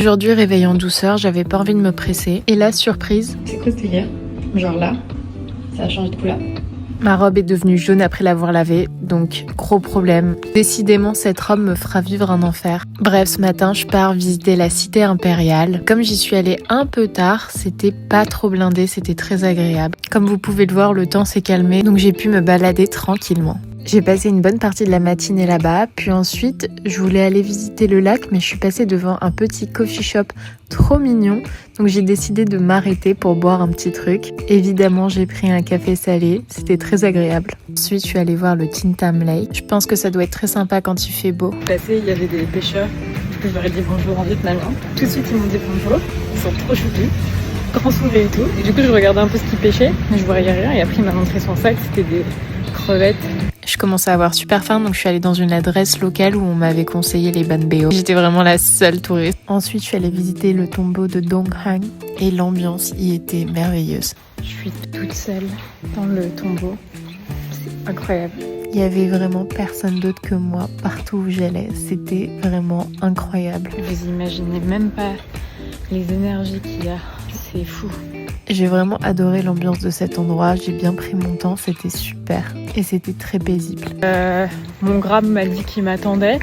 Aujourd'hui, réveil en douceur, j'avais pas envie de me presser. Et là, surprise. C'est quoi ce délire? Genre là, ça a changé de couleur. Ma robe est devenue jaune après l'avoir lavée, donc gros problème. Décidément, cette robe me fera vivre un enfer. Bref, ce matin, je pars visiter la cité impériale. Comme j'y suis allée un peu tard, c'était pas trop blindé, c'était très agréable. Comme vous pouvez le voir, le temps s'est calmé, donc j'ai pu me balader tranquillement. J'ai passé une bonne partie de la matinée là-bas, puis ensuite, je voulais aller visiter le lac, mais je suis passée devant un petit coffee shop trop mignon, donc j'ai décidé de m'arrêter pour boire un petit truc. Évidemment, j'ai pris un café salé, c'était très agréable. Ensuite, je suis allée voir le Tintam Lake. Je pense que ça doit être très sympa quand il fait beau. Passé, il y avait des pêcheurs, du coup je leur ai dit bonjour en vietnamien. Tout de suite, ils m'ont dit bonjour, ils sont trop choupis, grand sourire et tout. Et du coup, je regardais un peu ce qu'ils pêchaient, mais je voyais rien, et après, il m'a montré son sac, c'était des crevettes. Je commençais à avoir super faim, donc je suis allée dans une adresse locale où on m'avait conseillé les ban béo. J'étais vraiment la seule touriste. Ensuite, je suis allée visiter le tombeau de Dong Hang et l'ambiance y était merveilleuse. Je suis toute seule dans le tombeau, c'est incroyable. Il y avait vraiment personne d'autre que moi partout où j'allais. C'était vraiment incroyable. Vous imaginez même pas les énergies qu'il y a, c'est fou. J'ai vraiment adoré l'ambiance de cet endroit, j'ai bien pris mon temps, c'était super et c'était très paisible. Mon grab m'a dit qu'il m'attendait,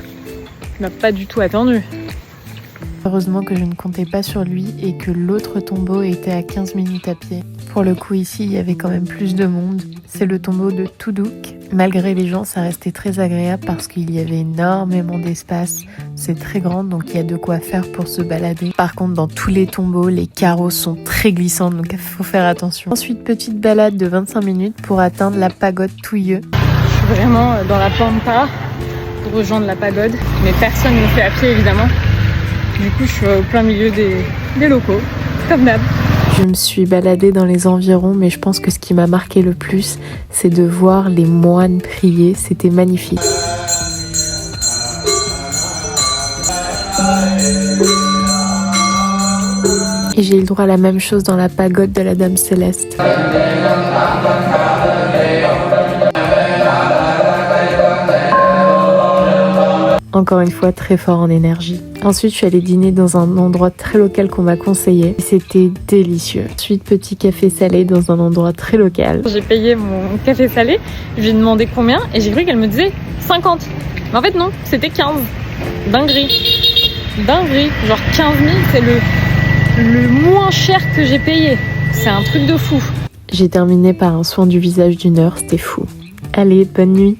il m'a pas du tout attendu. Heureusement que je ne comptais pas sur lui et que l'autre tombeau était à 15 minutes à pied. Pour le coup ici, il y avait quand même plus de monde. C'est le tombeau de Tuduk. Malgré les gens, ça restait très agréable parce qu'il y avait énormément d'espace. C'est très grand, donc il y a de quoi faire pour se balader. Par contre, dans tous les tombeaux, les carreaux sont très glissants, donc il faut faire attention. Ensuite, petite balade de 25 minutes pour atteindre la pagode Touilleux. Je suis vraiment dans la pampa pour rejoindre la pagode, mais personne ne le fait à pied évidemment. Du coup, je suis au plein milieu des locaux, comme d'hab. Je me suis baladée dans les environs, mais je pense que ce qui m'a marqué le plus, c'est de voir les moines prier. C'était magnifique. Et j'ai eu le droit à la même chose dans la pagode de la Dame Céleste. Encore une fois, très fort en énergie. Ensuite, je suis allée dîner dans un endroit très local qu'on m'a conseillé. C'était délicieux. Ensuite, petit café salé dans un endroit très local. J'ai payé mon café salé, je lui ai demandé combien et j'ai cru qu'elle me disait 50. Mais en fait non, c'était 15. Dinguerie. Dinguerie. Genre 15 000, c'est le moins cher que j'ai payé. C'est un truc de fou. J'ai terminé par un soin du visage d'1 heure, c'était fou. Allez, bonne nuit.